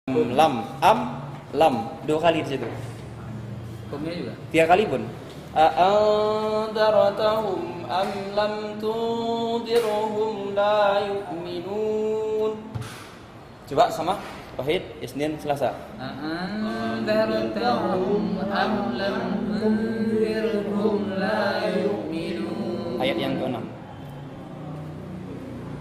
lam 2 kali di situ. Hukumnya juga 3 kali pun. A'andartahum am lam tundirhum la yu'minun. Coba sama Wahid, Isnin, Selasa. A'andartahum am lam tundirhum la yu'minun. Ayat yang ke-6.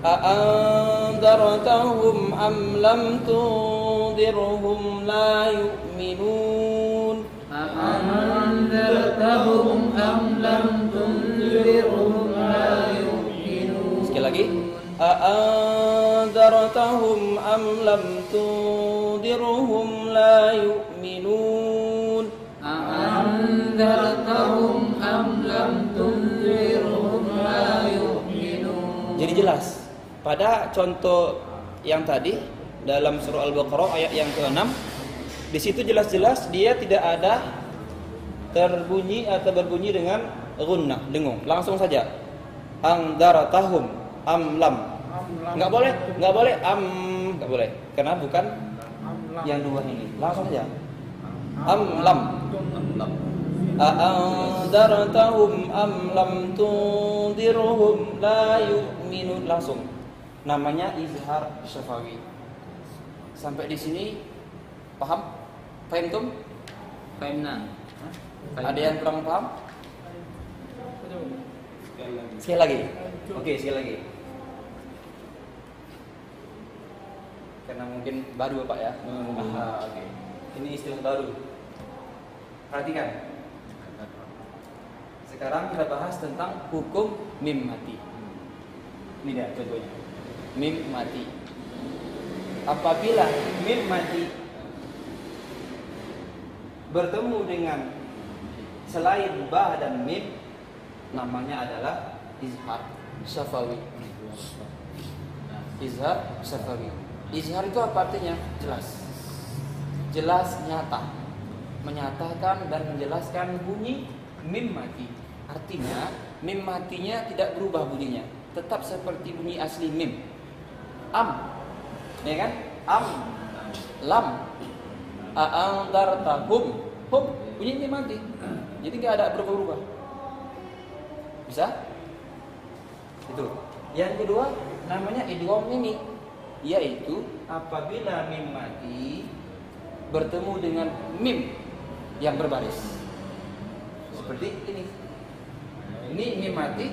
A'andartahum am lam tundirhum la yu'minun. A'andartahum am lam tundirhum la yu'minun. Sekali lagi. A'andartahum am lam tundirhum la yu'minun. A'andartahum am lam tundirhum la yu'minun. Jadi jelas. Pada contoh yang tadi dalam surah Al-Baqarah ayat yang ke-6, di situ jelas-jelas dia tidak ada terbunyi atau berbunyi dengan gunnah, dengung. Langsung saja. Andartahum am lam. Enggak boleh enggak boleh. Karena bukan yang dua ini. Langsung saja. Am lam. Andartahum am lam tundirhum la yu'minun. Langsung. Namanya izhar syafawi. Sampai di sini paham? Paham tum? Fahimna. Ada yang kurang paham? Sekali lagi. Oke, sekali lagi. Karena mungkin baru Bapak ya. Oke. Ini istilah baru. Perhatikan. Sekarang kita bahas tentang hukum mim mati. Ini dia contohnya. Mim mati. Apabila mim mati bertemu dengan selain ba dan mim, namanya adalah izhar syafawi. Izhar syafawi. Izhar itu apa artinya? Jelas. Jelas, nyata. Menyatakan dan menjelaskan bunyi mim mati. Artinya mim matinya tidak berubah bunyinya, tetap seperti bunyi asli mim. Am, ya kan? Am, lam, a'andartahum, hum, bunyi mim mati. Jadi nggak ada berubah-ubah. Bisa? Itu. Yang kedua namanya idgham mimi, yaitu apabila mim mati bertemu dengan mim yang berbaris. Seperti ini. Ini mim mati,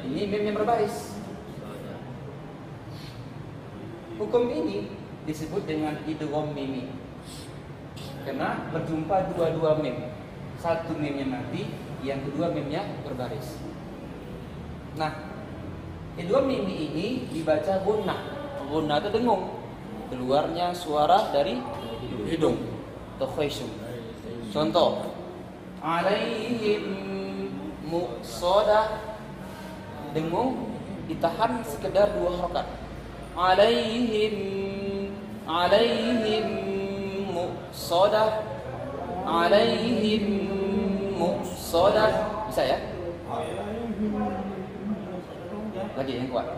ini mim yang berbaris. Hukum ini disebut dengan idgham mimi. Karena berjumpa dua mim. Satu mimnya mati, yang kedua mimnya berbaris. Nah, idgham mimi ini dibaca gunnah. Gunnah itu dengung. Keluarnya suara dari hidung. Takhayshum. Contoh, alaihim muqsadah, dengung ditahan sekedar 2 harakat. Alaihim muqsadah, alaihim muqsadah. Bisa ya? Lagi yang kuat.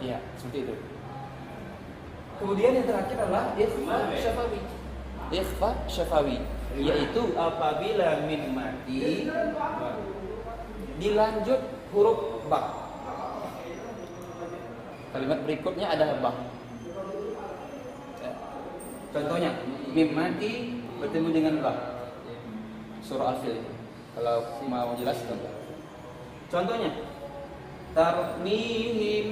Iya, seperti itu. Kemudian yang terakhir adalah ikhfa syafawi. Ikhfa syafawi, yaitu apabila mim mati dilanjut huruf ba. Kalimat berikutnya ada ba. Contohnya, mim mati bertemu dengan ba. Surah Al-Fil. Kalau mau jelas contoh. Contohnya, tarmihim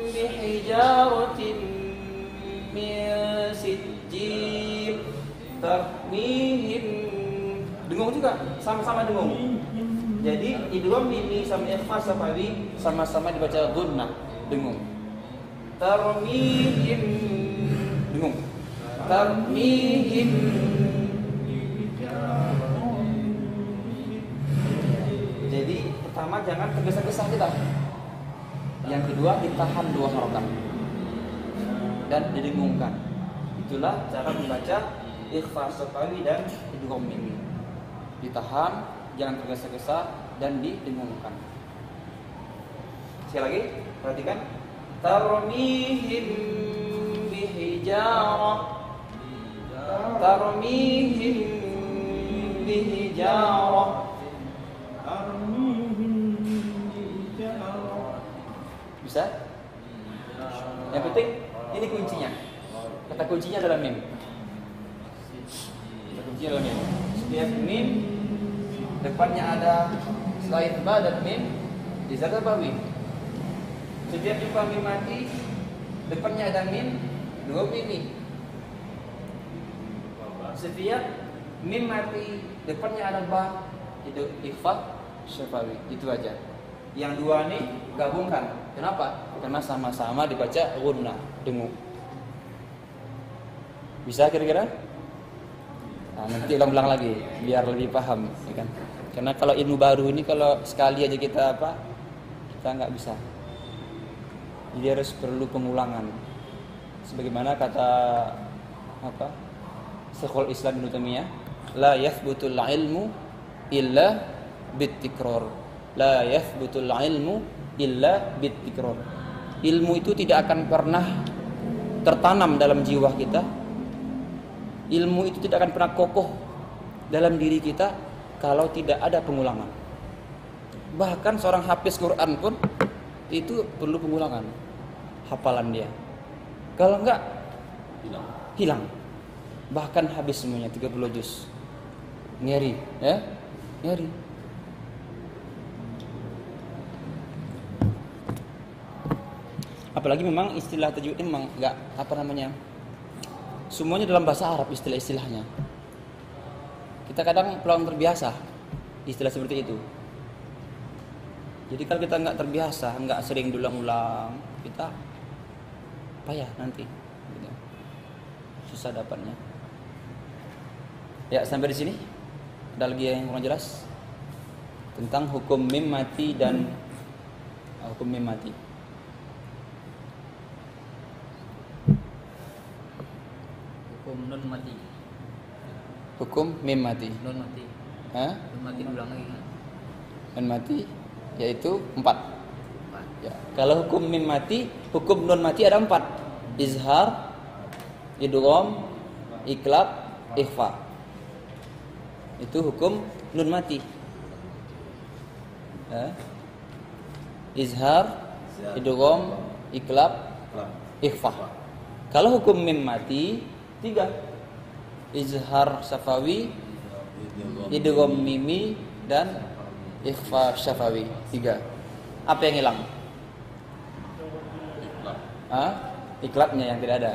bihijaratin min sijjil. Tarmihim, dengung juga, sama-sama dengung. Jadi idgham mimi sama ikhfa syafawi sama-sama dibaca gunnah, dengung. Tarmihim, dengung. Tarmihim. Jadi pertama jangan tergesa-gesa kita. Yang kedua ditahan 2 harakat dan didengungkan. Itulah cara membaca ikhfa syafawi dan idgham mimi. Ditahan, jangan tergesa-gesa dan didengungkan. Sekali lagi, perhatikan. Tarmihim hijarah tarmihim bihijarah. Bisa? Yang penting ini kuncinya. Kata kuncinya adalah mim. Kata kuncinya adalah mim. Setiap mim depannya ada selain ba dan mim izhar bawi. Setiap jumpa mim mati depannya ada mim dua mim. Setiap mim mati depannya ada ba itu ikhfa syafawi. Itu aja. Yang dua nih gabungkan. Kenapa? Karena sama-sama dibaca gunnah, dengung. Bisa kira-kira? Nah, nanti ulang-ulang lagi biar lebih paham, ya kan? Karena kalau ilmu baru ini kalau sekali aja kita kita nggak bisa. Jadi harus perlu pengulangan. Sebagaimana kata Syekhul Islam Ibnu Taimiyah, la yathbutul ilmu illa bittikrar. La yathbutul ilmu illa bittikrar. Ilmu itu tidak akan pernah tertanam dalam jiwa kita. Ilmu itu tidak akan pernah kokoh dalam diri kita kalau tidak ada pengulangan. Bahkan seorang hafiz Quran pun itu perlu pengulangan hafalan dia. Kalau enggak hilang. Bahkan habis semuanya 30 juz. Ngeri, ya? Ngeri. Apalagi memang istilah tajwid ini memang enggak semuanya dalam bahasa Arab istilah-istilahnya. Kita kadang belum terbiasa istilah seperti itu. Jadi kalau kita enggak terbiasa, enggak sering diulang-ulang, kita payah nanti. Susah dapatnya. Ya, sampai di sini. Ada lagi yang kurang jelas tentang hukum mim mati dan hukum mim mati. Hukum nun mati. Hukum mim mati. Nun mati. Hah? Nun mati ulang lagi kan? Nun mati yaitu 4. Ya. Kalau hukum mim mati, hukum nun mati ada 4. Izhar, idgham, iqlab, ikhfa. Itu hukum nun mati. Ya. Izhar, idgham, iqlab, ikhfa. Kalau hukum mim mati 3. Izhar syafawi, idgham mimi dan ikhfa syafawi. 3. Apa yang hilang? Iklabnya yang tidak ada.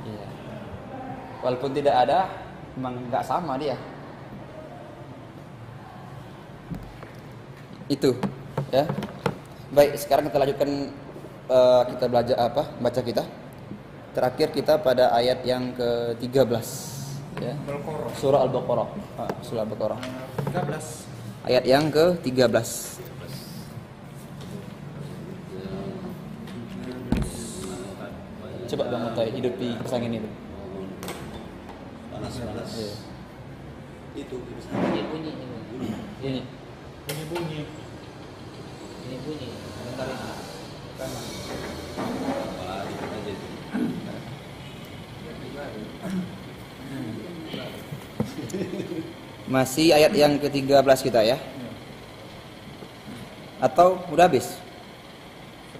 Iya. Walaupun tidak ada, memang nggak sama dia. Itu, ya. Baik, sekarang kita lanjutkan kita belajar baca kita. Terakhir kita pada ayat yang ke-13, ya. Surah Al-Baqarah. Surah Al-Baqarah. 13. Ayat yang ke-13. Coba Bang Mutai hidup di kesangin itu. Panas. Iya. Itu Bunyi. Ini. bunyi. Ini bunyi. Bentar ini. Apalagi aja itu. Masih ayat yang ke-13 kita ya. Atau udah habis?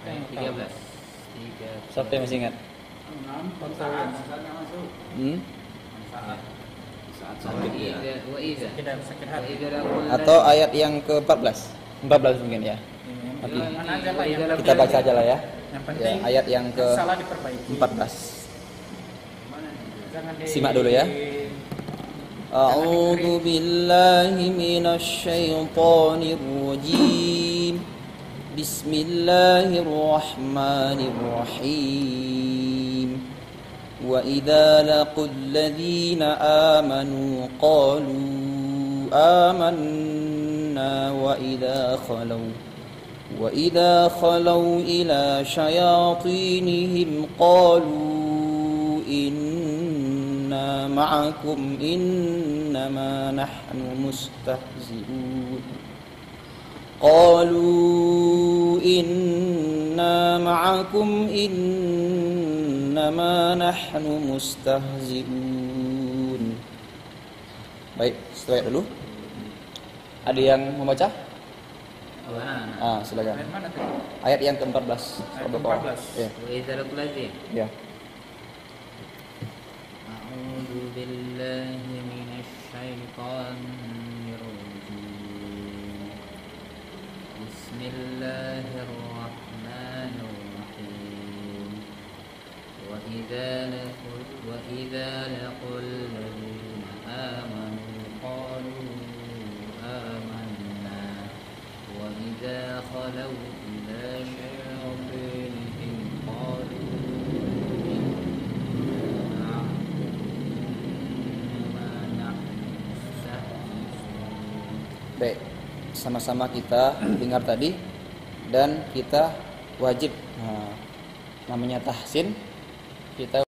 Yang 13. Siapa yang masih ingat? Saat sakit ya. Wa iza. Sakit hati. Atau ayat yang ke-14? 14 mungkin ya. Tapi Mana aja lah yang kita baca aja lah ya. Yang Ya, penting ayat yang salah diperbaiki. ke-14. Jangan Simak dulu ya. A'udzu billahi minasy syaithanir rajim. Bismillahirrahmanirrahim. Wa idza laqul ladzina amanu qalu amanna wa idza khalau ila syayatinihim qalu inna ma'akum innama nahnu mustahzi'un. قالوا إنا معكم إنما innama nahnu mustahzi'un. Baik, setelah dulu. Ada yang membaca? Silakan. Ayat mana tadi? Ayat yang ke-14. Ayat ke-14. Ya. Wa idzal lazim. Ya. A'udzu billahi minasy syaithanir rajim. Bismillahirrahmanirrahim. Wa idza laqul ladzina amanu qalu amanna wa idza khalau ila syayatinihim qalu Baik. Sama-sama kita dengar tadi dan kita wajib namanya tahsin, kita